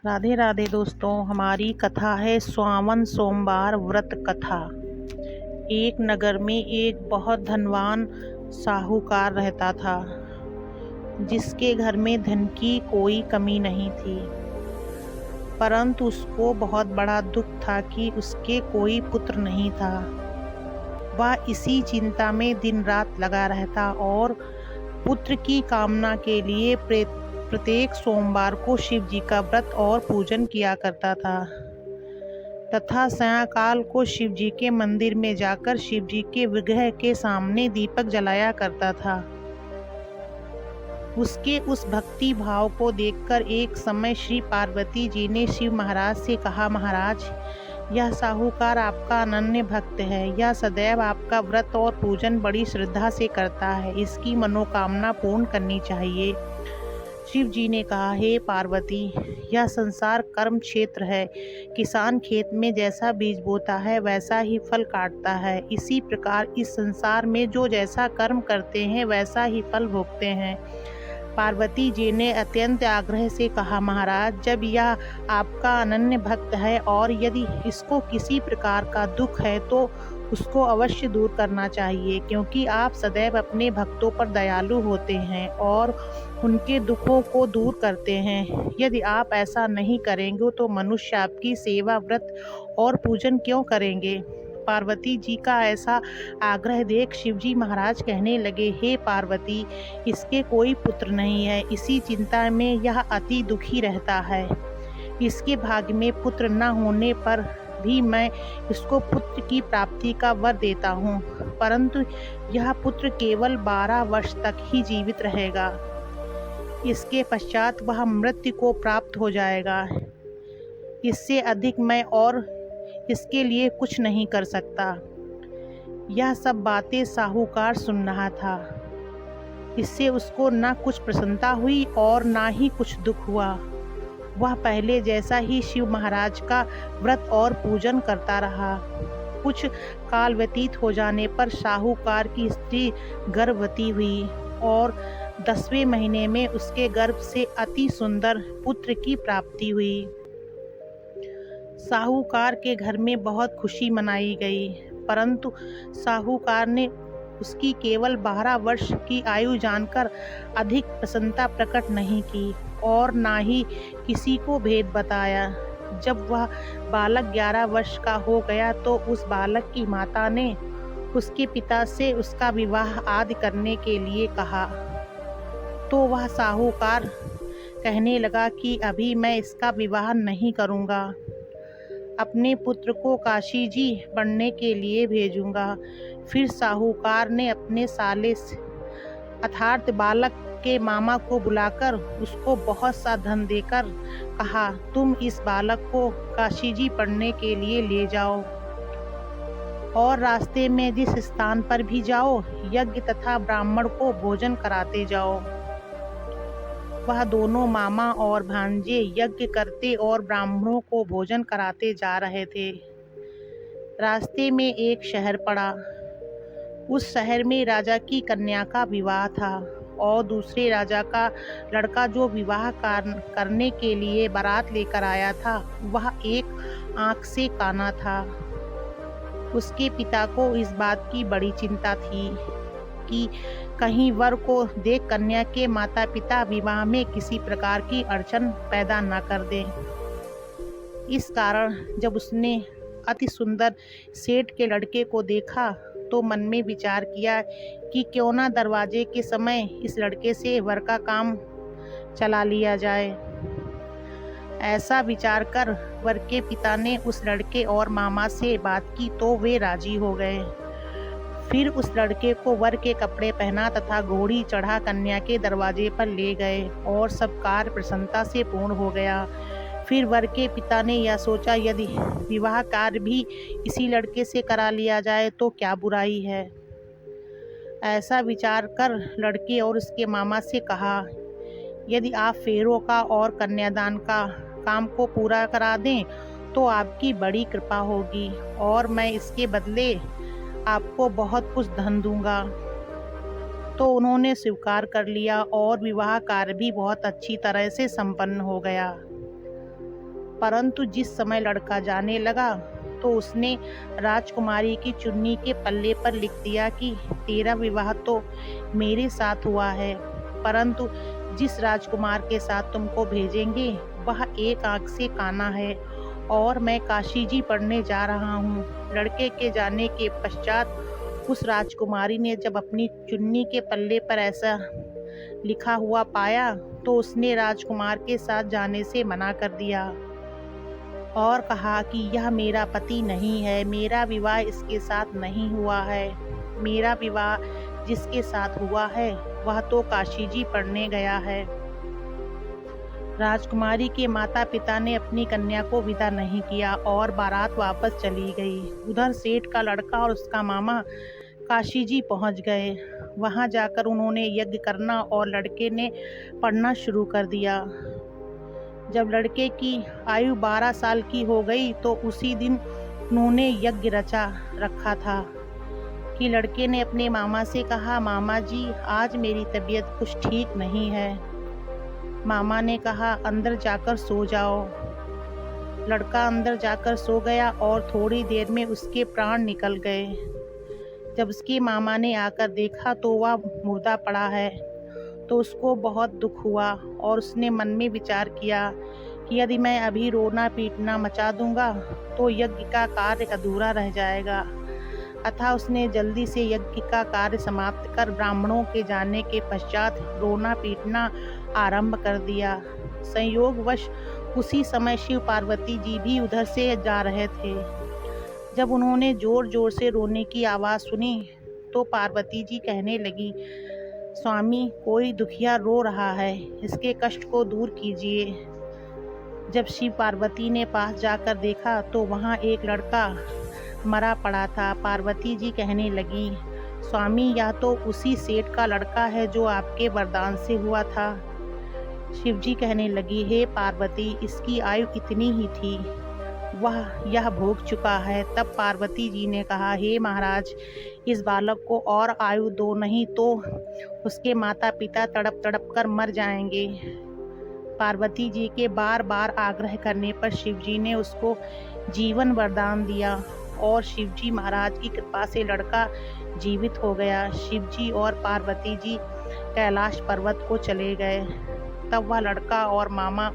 राधे राधे दोस्तों, हमारी कथा है स्वावन सोमवार व्रत कथा। एक नगर में एक बहुत धनवान साहूकार रहता था, जिसके घर में धन की कोई कमी नहीं थी। परंतु उसको बहुत बड़ा दुख था कि उसके कोई पुत्र नहीं था। वह इसी चिंता में दिन रात लगा रहता और पुत्र की कामना के लिए प्रत्येक सोमवार को शिव जी का व्रत और पूजन किया करता था तथा सायंकाल को शिव जी के मंदिर में जाकर शिव जी के विग्रह के सामने दीपक जलाया करता था। उसके उस भक्ति भाव को देखकर एक समय श्री पार्वती जी ने शिव महाराज से कहा, महाराज, यह साहूकार आपका अनन्य भक्त है। यह सदैव आपका व्रत और पूजन बड़ी श्रद्धा से करता है। इसकी मनोकामना पूर्ण करनी चाहिए। शिव जी ने कहा, हे पार्वती, यह संसार कर्म क्षेत्र है। किसान खेत में जैसा बीज बोता है वैसा ही फल काटता है। इसी प्रकार इस संसार में जो जैसा कर्म करते हैं वैसा ही फल भोगते हैं। पार्वती जी ने अत्यंत आग्रह से कहा, महाराज, जब यह आपका अनन्य भक्त है और यदि इसको किसी प्रकार का दुख है तो उसको अवश्य दूर करना चाहिए, क्योंकि आप सदैव अपने भक्तों पर दयालु होते हैं और उनके दुखों को दूर करते हैं। यदि आप ऐसा नहीं करेंगे तो मनुष्य आपकी सेवा, व्रत और पूजन क्यों करेंगे? पार्वती जी का ऐसा आग्रह देख शिवजी महाराज कहने लगे, हे पार्वती, इसके कोई पुत्र नहीं है। इसी चिंता में यह अति दुखी रहता है। इसके भाग्य में पुत्र न होने पर भी मैं इसको पुत्र की प्राप्ति का वर देता हूँ, परंतु यह पुत्र केवल 12 वर्ष तक ही जीवित रहेगा। इसके पश्चात वह मृत्यु को प्राप्त हो जाएगा। इससे अधिक मैं और इसके लिए कुछ नहीं कर सकता। यह सब बातें साहूकार सुन रहा था। इससे उसको न कुछ प्रसन्नता हुई और न ही कुछ दुख हुआ। वह पहले जैसा ही शिव महाराज का व्रत और पूजन करता रहा। कुछ काल व्यतीत हो जाने पर साहूकार की स्त्री गर्भवती हुई और 10वें महीने में उसके गर्भ से अति सुंदर पुत्र की प्राप्ति हुई। साहूकार के घर में बहुत खुशी मनाई गई, परंतु साहूकार ने उसकी केवल 12 वर्ष की आयु जानकर अधिक प्रसन्नता प्रकट नहीं की और ना ही किसी को भेद बताया। जब वह बालक 11 वर्ष का हो गया तो उस बालक की माता ने उसके पिता से उसका विवाह आदि करने के लिए कहा, तो वह साहूकार कहने लगा कि अभी मैं इसका विवाह नहीं करूँगा। अपने पुत्र को काशी जी पढ़ने के लिए भेजूंगा। फिर साहूकार ने अपने साले अर्थात बालक के मामा को बुलाकर उसको बहुत सा धन देकर कहा, तुम इस बालक को काशी जी पढ़ने के लिए ले जाओ और रास्ते में जिस स्थान पर भी जाओ यज्ञ तथा ब्राह्मण को भोजन कराते जाओ। वह दोनों मामा और भांजे यज्ञ करते और ब्राह्मणों को भोजन कराते जा रहे थे। रास्ते में एक शहर पड़ा। उस शहर में राजा की कन्या का विवाह था और दूसरे राजा का लड़का जो विवाह करने के लिए बारात लेकर आया था वह एक आंख से काना था। उसके पिता को इस बात की बड़ी चिंता थी कि कहीं वर को देख कन्या के माता पिता विवाह में किसी प्रकार की अड़चन पैदा न कर दें। इस कारण जब उसने अति सुंदर सेठ के लड़के को देखा तो मन में विचार किया कि क्यों ना दरवाजे के समय इस लड़के से वर का काम चला लिया जाए। ऐसा विचार कर वर के पिता ने उस लड़के और मामा से बात की तो वे राजी हो गए। फिर उस लड़के को वर के कपड़े पहना तथा घोड़ी चढ़ा कन्या के दरवाजे पर ले गए और सब कार्य प्रसन्नता से पूर्ण हो गया। फिर वर के पिता ने यह सोचा, यदि विवाह कार्य भी इसी लड़के से करा लिया जाए तो क्या बुराई है। ऐसा विचार कर लड़के और उसके मामा से कहा, यदि आप फेरों का और कन्यादान का काम को पूरा करा दें तो आपकी बड़ी कृपा होगी और मैं इसके बदले आपको बहुत कुछ धन दूंगा। तो उन्होंने स्वीकार कर लिया और विवाह कार्य भी बहुत अच्छी तरह से संपन्न हो गया। परंतु जिस समय लड़का जाने लगा तो उसने राजकुमारी की चुन्नी के पल्ले पर लिख दिया कि तेरा विवाह तो मेरे साथ हुआ है, परंतु जिस राजकुमार के साथ तुमको भेजेंगे वह एक आंख से काना है और मैं काशी जी पढ़ने जा रहा हूँ। लड़के के जाने के पश्चात उस राजकुमारी ने जब अपनी चुन्नी के पल्ले पर ऐसा लिखा हुआ पाया तो उसने राजकुमार के साथ जाने से मना कर दिया और कहा कि यह मेरा पति नहीं है, मेरा विवाह इसके साथ नहीं हुआ है। मेरा विवाह जिसके साथ हुआ है वह तो काशी जी पढ़ने गया है। राजकुमारी के माता पिता ने अपनी कन्या को विदा नहीं किया और बारात वापस चली गई। उधर सेठ का लड़का और उसका मामा काशी जी पहुंच गए। वहां जाकर उन्होंने यज्ञ करना और लड़के ने पढ़ना शुरू कर दिया। जब लड़के की आयु 12 साल की हो गई तो उसी दिन उन्होंने यज्ञ रचा रखा था कि लड़के ने अपने मामा से कहा, मामा जी आज मेरी तबीयत कुछ ठीक नहीं है। मामा ने कहा, अंदर जाकर सो जाओ। लड़का अंदर जाकर सो गया और थोड़ी देर में उसके प्राण निकल गए। जब उसके मामा ने आकर देखा तो वह मुर्दा पड़ा है तो उसको बहुत दुख हुआ और उसने मन में विचार किया कि यदि मैं अभी रोना पीटना मचा दूंगा तो यज्ञ का कार्य अधूरा रह जाएगा। अतः उसने जल्दी से यज्ञ का कार्य समाप्त कर ब्राह्मणों के जाने के पश्चात रोना पीटना आरंभ कर दिया। संयोगवश उसी समय शिव पार्वती जी भी उधर से जा रहे थे। जब उन्होंने जोर जोर से रोने की आवाज़ सुनी तो पार्वती जी कहने लगी, स्वामी कोई दुखिया रो रहा है, इसके कष्ट को दूर कीजिए। जब शिव पार्वती ने पास जाकर देखा तो वहाँ एक लड़का मरा पड़ा था। पार्वती जी कहने लगी, स्वामी यह तो उसी सेठ का लड़का है जो आपके वरदान से हुआ था। शिव जी कहने लगी, हे पार्वती इसकी आयु इतनी ही थी, वह यह भोग चुका है। तब पार्वती जी ने कहा, हे महाराज इस बालक को और आयु दो, नहीं तो उसके माता पिता तड़प तड़प कर मर जाएंगे। पार्वती जी के बार बार आग्रह करने पर शिव जी ने उसको जीवन वरदान दिया और शिव जी महाराज की कृपा से लड़का जीवित हो गया। शिव जी और पार्वती जी कैलाश पर्वत को चले गए। तब वह लड़का और मामा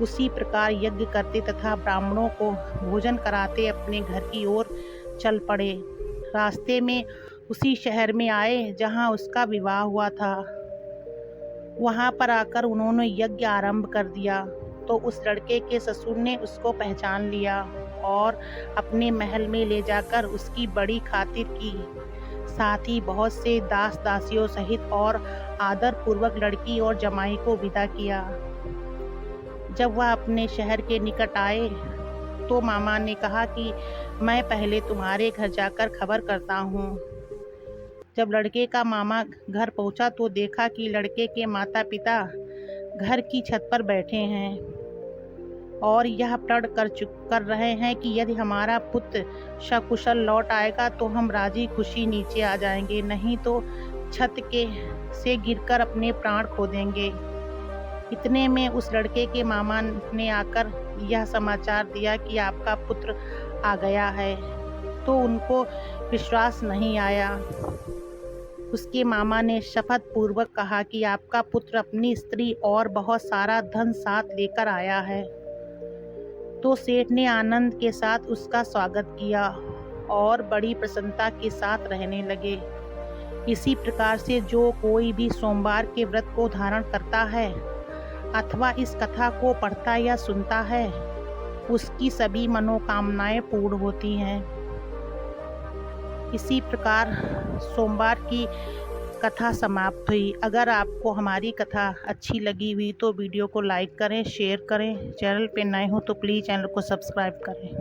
उसी प्रकार यज्ञ करते तथा ब्राह्मणों को भोजन कराते अपने घर की ओर चल पड़े। रास्ते में उसी शहर में आए जहां उसका विवाह हुआ था। वहां पर आकर उन्होंने यज्ञ आरंभ कर दिया तो उस लड़के के ससुर ने उसको पहचान लिया और अपने महल में ले जाकर उसकी बड़ी खातिर की। साथ ही बहुत से दास दासियों सहित और आदर पूर्वक लड़की और जमाई को विदा किया। जब वह अपने शहर के निकट आए तो मामा ने कहा कि मैं पहले तुम्हारे घर जाकर खबर करता हूँ। जब लड़के का मामा घर पहुंचा तो देखा कि लड़के के माता पिता घर की छत पर बैठे हैं और यह प्रण कर रहे हैं कि यदि हमारा पुत्र सकुशल लौट आएगा तो हम राजी खुशी नीचे आ जाएंगे, नहीं तो छत के से गिरकर अपने प्राण खो देंगे। इतने में उस लड़के के मामा ने आकर यह समाचार दिया कि आपका पुत्र आ गया है, तो उनको विश्वास नहीं आया। उसके मामा ने शपथ पूर्वक कहा कि आपका पुत्र अपनी स्त्री और बहुत सारा धन साथ लेकर आया है। तो सेठ ने आनंद के साथ उसका स्वागत किया और बड़ी प्रसन्नता के साथ रहने लगे। इसी प्रकार से जो कोई भी सोमवार के व्रत को धारण करता है अथवा इस कथा को पढ़ता या सुनता है उसकी सभी मनोकामनाएं पूर्ण होती हैं। इसी प्रकार सोमवार की कथा समाप्त हुई। अगर आपको हमारी कथा अच्छी लगी हुई तो वीडियो को लाइक करें, शेयर करें। चैनल पे नए हो तो प्लीज़ चैनल को सब्सक्राइब करें।